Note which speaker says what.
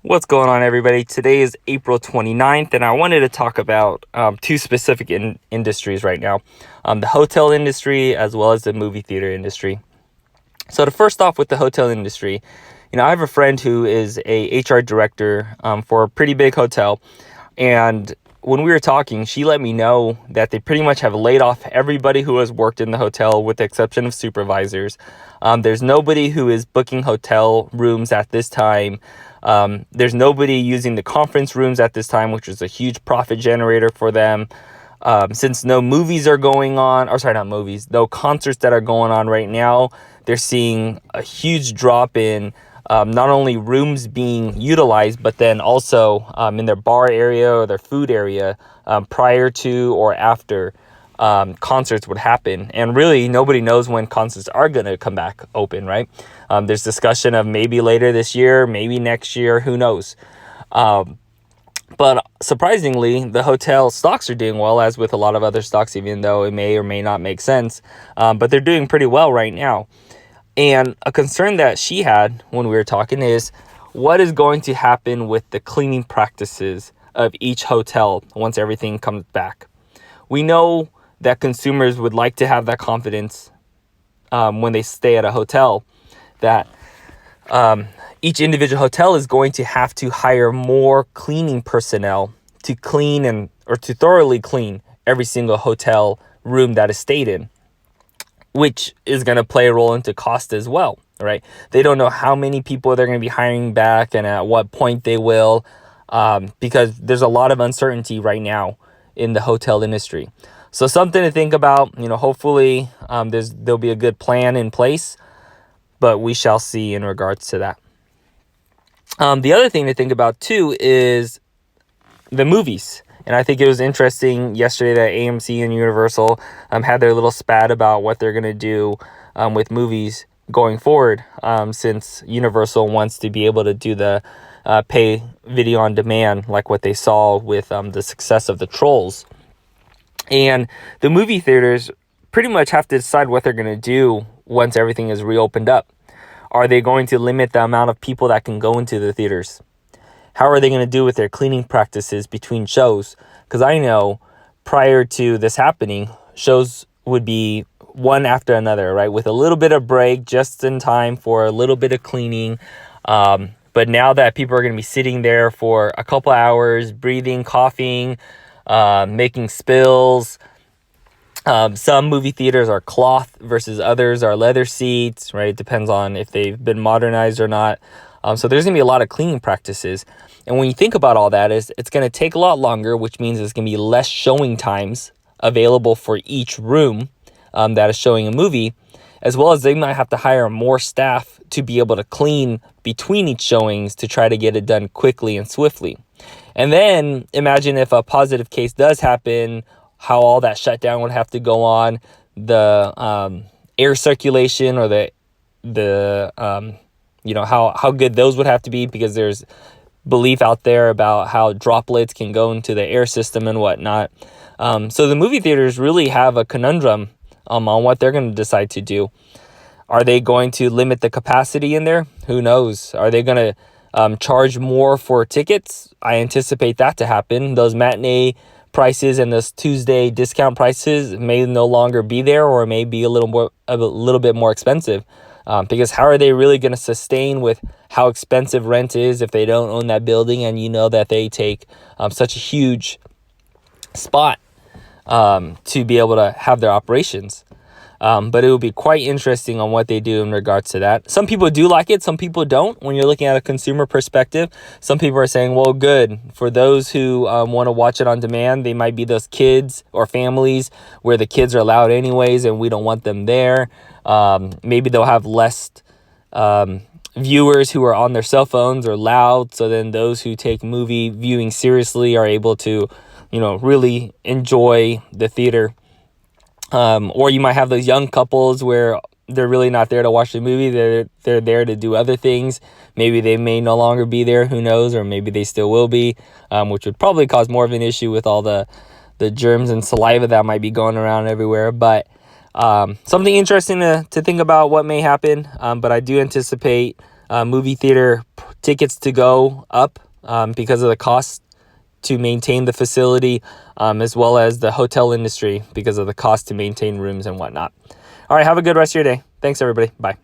Speaker 1: What's going on, everybody? Today is April 29th, and I wanted to talk about two specific industries right now, the hotel industry as well as the movie theater industry. So to first off with the hotel industry, I have a friend who is a HR director for a pretty big hotel, and when we were talking, she let me know that they pretty much have laid off everybody who has worked in the hotel with the exception of supervisors. There's nobody who is booking hotel rooms at this time. There's nobody using the conference rooms at this time, which is a huge profit generator for them. Since no movies are going on, or sorry, not movies, no concerts that are going on right now, they're seeing a huge drop in not only rooms being utilized, but then also in their bar area or their food area prior to or after concerts would happen. And really, nobody knows when concerts are going to come back open, right? There's discussion of maybe later this year, maybe next year, who knows? But surprisingly, the hotel stocks are doing well, as with a lot of other stocks, even though it may or may not make sense. But they're doing pretty well right now. And a concern that she had when we were talking is what is going to happen with the cleaning practices of each hotel once everything comes back. We know that consumers would like to have that confidence when they stay at a hotel, that each individual hotel is going to have to hire more cleaning personnel to clean or to thoroughly clean every single hotel room that is stayed in, which is going to play a role into cost as well, right? They don't know how many people they're going to be hiring back and at what point they will, because there's a lot of uncertainty right now in the hotel industry. So something to think about. Hopefully there'll be a good plan in place, but we shall see in regards to that. The other thing to think about too is the movies. And I think it was interesting yesterday that AMC and Universal had their little spat about what they're going to do with movies going forward, since Universal wants to be able to do the pay video on demand, like what they saw with the success of the Trolls. And the movie theaters pretty much have to decide what they're going to do once everything is reopened up. Are they going to limit the amount of people that can go into the theaters? How are they going to do with their cleaning practices between shows? Because I know prior to this happening, shows would be one after another, right? With a little bit of break just in time for a little bit of cleaning. But now that people are going to be sitting there for a couple hours, breathing, coughing, making spills. Some movie theaters are cloth versus others are leather seats, right? It depends on if they've been modernized or not. So there's going to be a lot of cleaning practices. And when you think about all that, it's going to take a lot longer, which means there's going to be less showing times available for each room that is showing a movie, as well as they might have to hire more staff to be able to clean between each showings to try to get it done quickly and swiftly. And then imagine if a positive case does happen, how all that shutdown would have to go on, the air circulation or how good those would have to be, because there's belief out there about how droplets can go into the air system and whatnot. So the movie theaters really have a conundrum on what they're going to decide to do. Are they going to limit the capacity in there? Who knows? Are they going to charge more for tickets? I anticipate that to happen. Those matinee prices and those Tuesday discount prices may no longer be there, or may be a little bit more expensive. Because how are they really going to sustain with how expensive rent is if they don't own that building, and that they take such a huge spot to be able to have their operations. But it will be quite interesting on what they do in regards to that. Some people do like it, some people don't. When you're looking at a consumer perspective, some people are saying, well, good. For those who want to watch it on demand, they might be those kids or families where the kids are allowed anyways and we don't want them there. Maybe they'll have less viewers who are on their cell phones or loud. So then those who take movie viewing seriously are able to, really enjoy the theater. Or you might have those young couples where they're really not there to watch the movie. They're there to do other things. Maybe they may no longer be there, who knows, or maybe they still will be, which would probably cause more of an issue with all the germs and saliva that might be going around everywhere. But something interesting to think about what may happen. But I do anticipate movie theater tickets to go up because of the cost to maintain the facility, as well as the hotel industry because of the cost to maintain rooms and whatnot. All right, have a good rest of your day. Thanks, everybody. Bye.